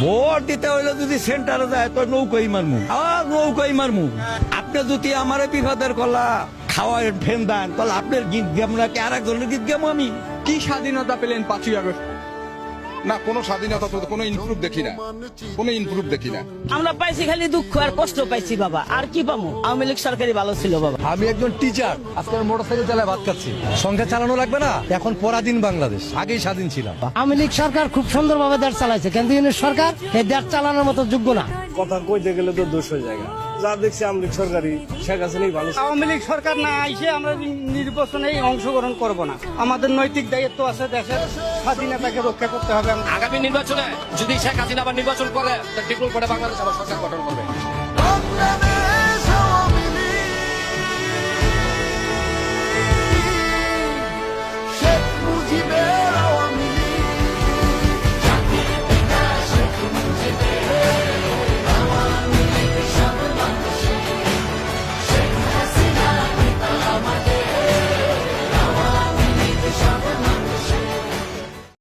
Vote দিতে হইলে যদি সেন্টারে যায় তো নৌকাই মারমু আর নৌকাই মারমু। আপনি যদি আমার বিপদের কলা খাওয়ায় ফেন দেন তাহলে আপনার গীত গাম না কি আর একজনের গীত গামো আমি? কি স্বাধীনতা পেলেন 5ই আগস্ট? না, কোনো স্বাধীনতা তো কোনো ইমপ্রুভ দেখি না, কোনো ইমপ্রুভ দেখি না। আমরা পাইছি খালি দুঃখ আর কষ্ট পাইছি বাবা, আর কি পাবো? আওয়ামী লীগ সরকারই ভালো ছিল বাবা। আমি একজন টিচার, আজকাল মোটরসাইকেল চালায় ভাত খাচ্ছি। সংসার চালানো লাগবে না, এখন পরাধীন বাংলাদেশ, আগেই স্বাধীন ছিলাম। আওয়ামী লীগ সরকার খুব সুন্দরভাবে দেশ চালাইছে, কিন্তু ইউনিট সরকার এই দেশ চালানোর মতো যোগ্য না। কথা কইতে গেলে তো 200 জায়গা যা দেখছি আওয়ামী লীগ সরকারই শেখ হাসিনাই ভালো। আওয়ামী লীগ সরকার না আইসে আমরা নির্বাচনে অংশগ্রহণ করব না। আমাদের নৈতিক দায়িত্ব আছে, দেশের স্বাধীনতাকে রক্ষা করতে হবে। আগামী নির্বাচনে যদি শেখ হাসিনা আবার নির্বাচন করে, ডিক্লোর করে বাংলাদেশ আবার সরকার গঠন করবে।